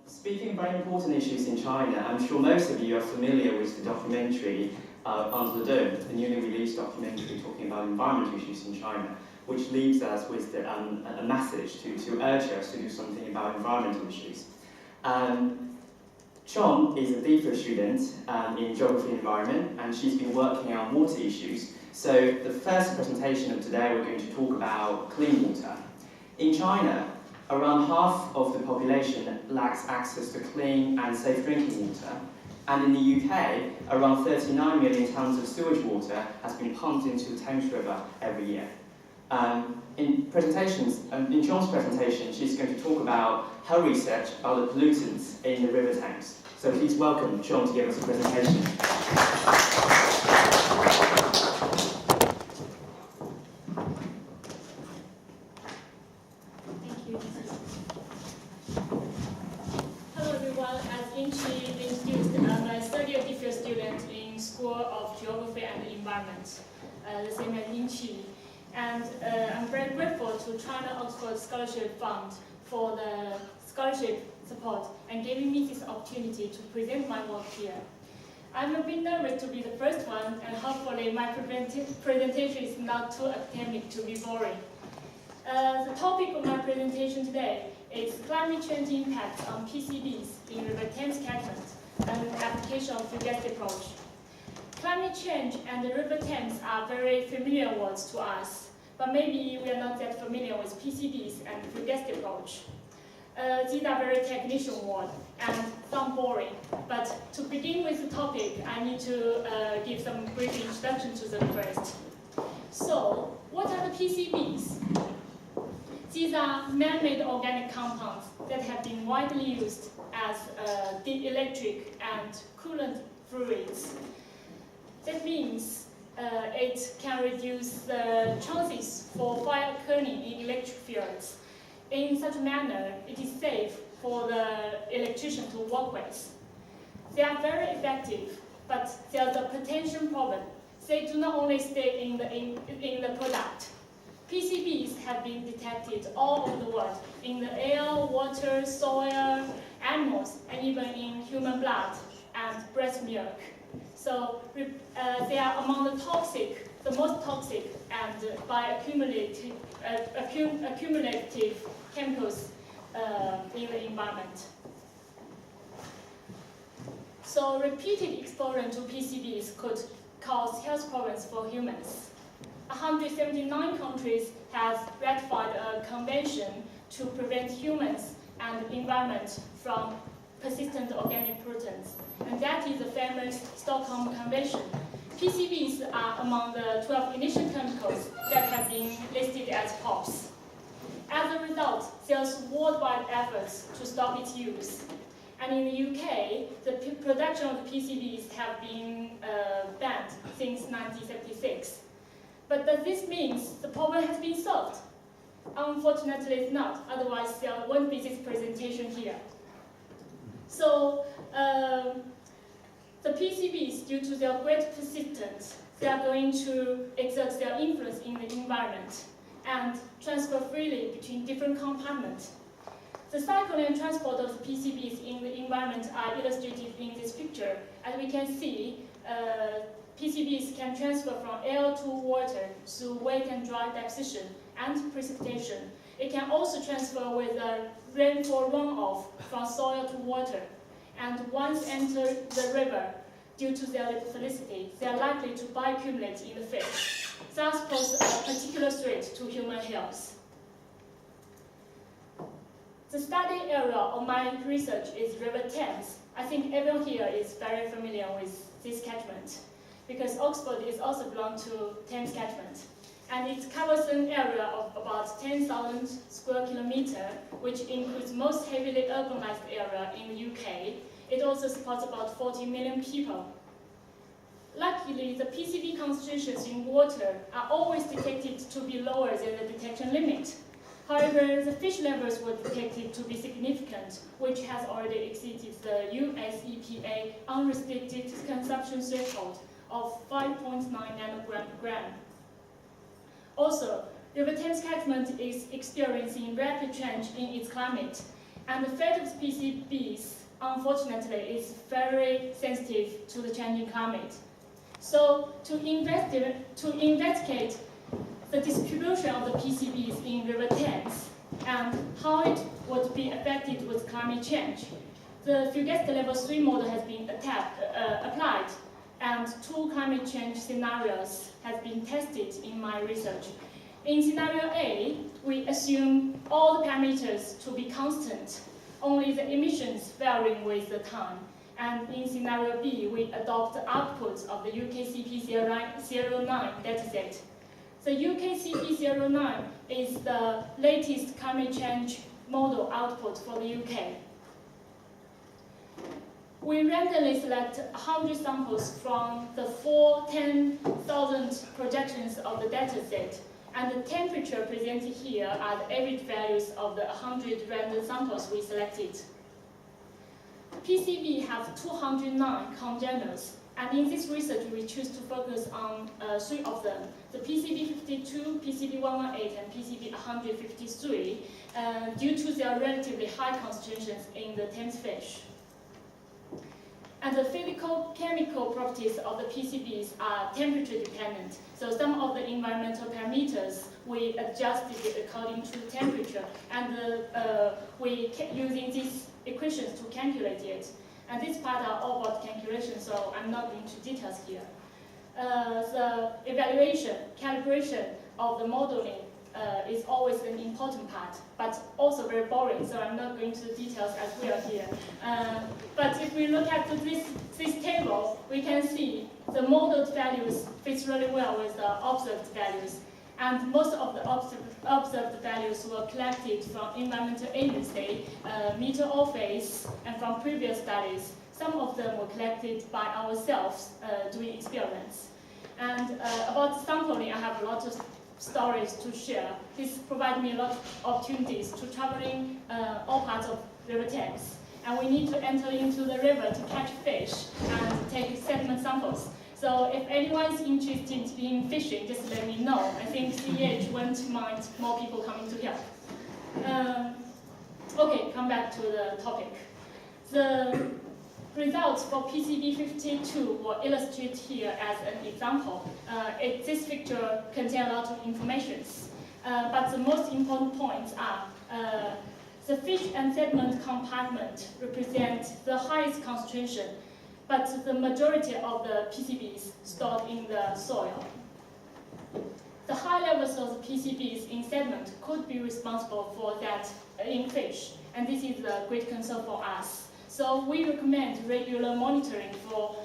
Speaking of very important issues in China, I'm sure most of you are familiar with the documentary Under the Dome, the newly released documentary talking about environmental issues in China, which leaves us with a message to urge us to do something about environmental issues. Qiong is a DPhil student in Geography and Environment, and she's been working on water issues. So the first presentation of today, we're going to talk about clean water. In China, around half of the population lacks access to clean and safe drinking water. And in the UK, around 39 million tonnes of sewage water has been pumped into the Thames River every year. In Qiong's presentation, she's going to talk about her research about the pollutants in the River Thames. So please welcome Qiong to give us a presentation. Thank you. Hello everyone, as Inchi introduced, I'm a study of DPhil student in School of Geography and Environment, the same as Inchi. And I'm very grateful to China Oxford Scholarship Fund for the scholarship support and giving me this opportunity to present my work here. I'm a bit nervous to be the first one, and hopefully my presentation is not too academic to be boring. The topic of my presentation today is climate change impacts on PCBs in River Thames catchment and application of fugazi approach. Climate change and the River Thames are very familiar words to us, but maybe we are not that familiar with PCBs and fugazi approach. These are very technical words and some boring, but to begin with the topic, I need to give some brief introduction to them first. So, what are the PCBs? These are man-made organic compounds that have been widely used as dielectric and coolant fluids. That means it can reduce the chances for fire occurring in electric fields. In such a manner, it is safe for the electrician to work with. They are very effective, but there's a potential problem. They do not only stay in the product. PCBs have been detected all over the world, in the air, water, soil, animals, and even in human blood and breast milk. So they are among the most toxic and bioaccumulative chemicals in the environment. So repeated exposure to PCBs could cause health problems for humans. 179 countries have ratified a convention to prevent humans and the environment from persistent organic pollutants, and that is the famous Stockholm Convention. PCBs are among the 12 initial chemicals that have been listed as POPs. As a result, there's worldwide efforts to stop its use. And in the UK, the production of PCBs have been banned since 1976. But does this mean the problem has been solved? Unfortunately, it's not. Otherwise, there won't be this presentation here. So, the PCBs, due to their great persistence, they are going to exert their influence in the environment and transfer freely between different compartments. The cycle and transport of the PCBs in the environment are illustrated in this picture. As we can see, PCBs can transfer from air to water through wet and dry deposition and precipitation. It can also transfer with a rainfall runoff from soil to water. And once enter the river, due to their lithophilicity, they are likely to bioaccumulate in the fish, thus pose a particular threat to human health. The study area of my research is River Thames. I think everyone here is very familiar with this catchment, because Oxford is also belong to Thames catchment. And it covers an area of about 10,000 square kilometers, which includes most heavily urbanized area in the UK. It also supports about 40 million people. Luckily, the PCB concentrations in water are always detected to be lower than the detection limit. However, the fish levels were detected to be significant, which has already exceeded the US EPA unrestricted consumption threshold of 5.9 nanogram per gram. Also, River Thames catchment is experiencing rapid change in its climate, and the fate of the PCBs unfortunately, is very sensitive to the changing climate. So to investigate the distribution of the PCBs in River Thames and how it would be affected with climate change, the Fugacity Level 3 model has been applied, and 2 climate change scenarios have been tested in my research. In scenario A, we assume all the parameters to be constant, only the emissions varying with the time. And in scenario B, we adopt the outputs of the UKCP09 dataset. The UKCP09 is the latest climate change model output for the UK. We randomly select 100 samples from the 10,000 projections of the dataset, and the temperature presented here are the average values of the 100 random samples we selected. PCB have 209 congeners, and in this research we choose to focus on 3 of them: the PCB52, PCB118, and PCB153, due to their relatively high concentrations in the Thames fish. And the physical-chemical properties of the PCBs are temperature dependent. So some of the environmental parameters we adjusted according to temperature, and we kept using these equations to calculate it. And this part are all about calculation, so I'm not going into details here. The evaluation, calibration of the modeling is always an important part, but also very boring, so I'm not going to the details as we are here. But if we look at this table, we can see the modeled values fits really well with the observed values. And most of the observed values were collected from environmental agency, meter or phase, and from previous studies. Some of them were collected by ourselves doing experiments. And about sampling, I have a lot of stories to share. This provides me a lot of opportunities to traveling all parts of River Thames. And we need to enter into the river to catch fish and take sediment samples. So if anyone is interested in fishing, just let me know. I think CEH won't mind more people coming to help. Okay, come back to the topic. The results for PCB52 were illustrated here as an example. This picture contains a lot of information, but the most important points are the fish and sediment compartment represent the highest concentration, but the majority of the PCBs stored in the soil. The high levels of the PCBs in sediment could be responsible for that in fish, and this is a great concern for us. So we recommend regular monitoring for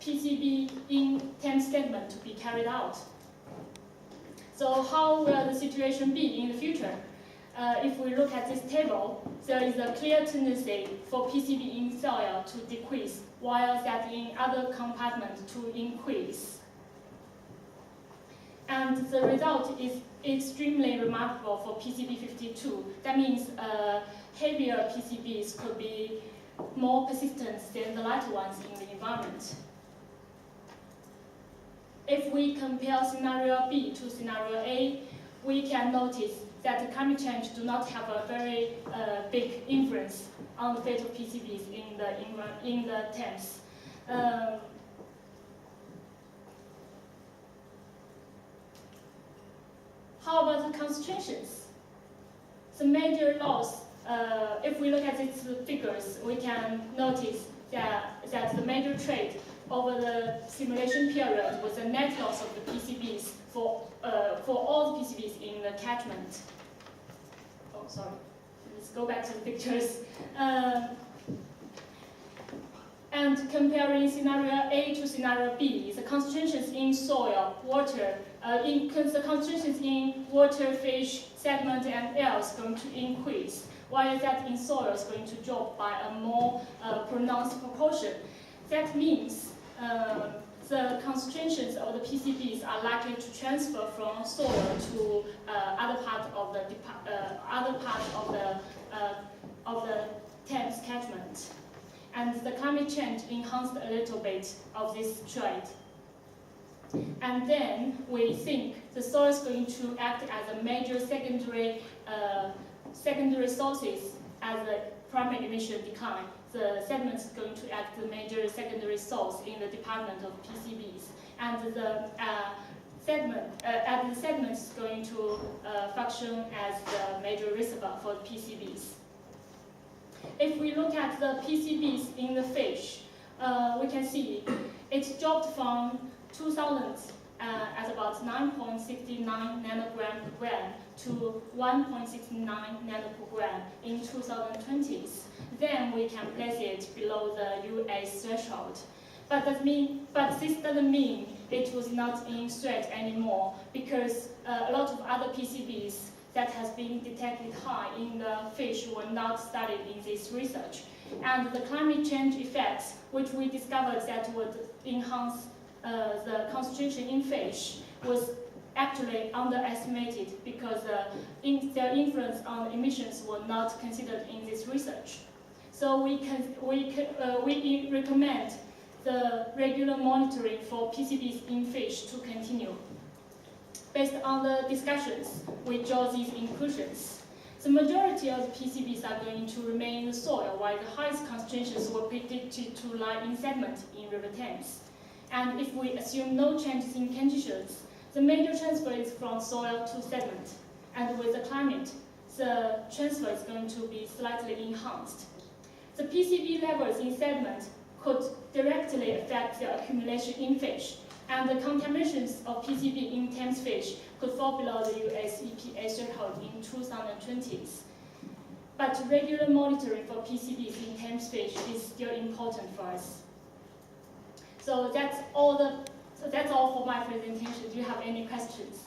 PCB in Thames sediment to be carried out. So how will the situation be in the future? If we look at this table, there is a clear tendency for PCB in soil to decrease, while that in other compartments to increase. And the result is extremely remarkable for PCB52. That means heavier PCBs could be more persistent than the lighter ones in the environment. If we compare scenario B to scenario A, we can notice that the climate change do not have a very big influence on the fate of PCBs in the Thames. How about the concentrations? The major loss, if we look at these figures, we can notice that the major trade over the simulation period was a net loss of the PCBs for all the PCBs in the catchment. Oh, sorry. Let's go back to the pictures. And comparing scenario A to scenario B, the concentrations in soil, water, the concentrations in water, fish, sediment, and air is going to increase, while that in soil is going to drop by a more pronounced proportion. That means the concentrations of the PCBs are likely to transfer from soil to other part of the Thames catchment. And the climate change enhanced a little bit of this trade. And then we think the soil is going to act as a major secondary sources as primary emission decline, the sediment is going to act the major secondary source in the department of PCBs, and the sediment is going to function as the major reservoir for the PCBs. If we look at the PCBs in the fish, we can see it dropped from 2000 at about 9.69 nanogram per gram to 1.69 nano per gram in 2020s. Then we can place it below the US threshold. But this doesn't mean it was not in threat anymore, because a lot of other PCBs that has been detected high in the fish were not studied in this research. And the climate change effects, which we discovered that would enhance the concentration in fish, was actually underestimated because their influence on emissions were not considered in this research. So we recommend the regular monitoring for PCBs in fish to continue. Based on the discussions, we draw these conclusions. The majority of the PCBs are going to remain in the soil, while the highest concentrations were predicted to lie in sediment in River Thames. And if we assume no changes in conditions, the major transfer is from soil to sediment. And with the climate, the transfer is going to be slightly enhanced. The PCB levels in sediment could directly affect the accumulation in fish, and the contaminations of PCB in Thames fish could fall below the US EPA threshold in 2020s. But regular monitoring for PCBs in Thames fish is still important for us. So that's all for my presentation. Do you have any questions?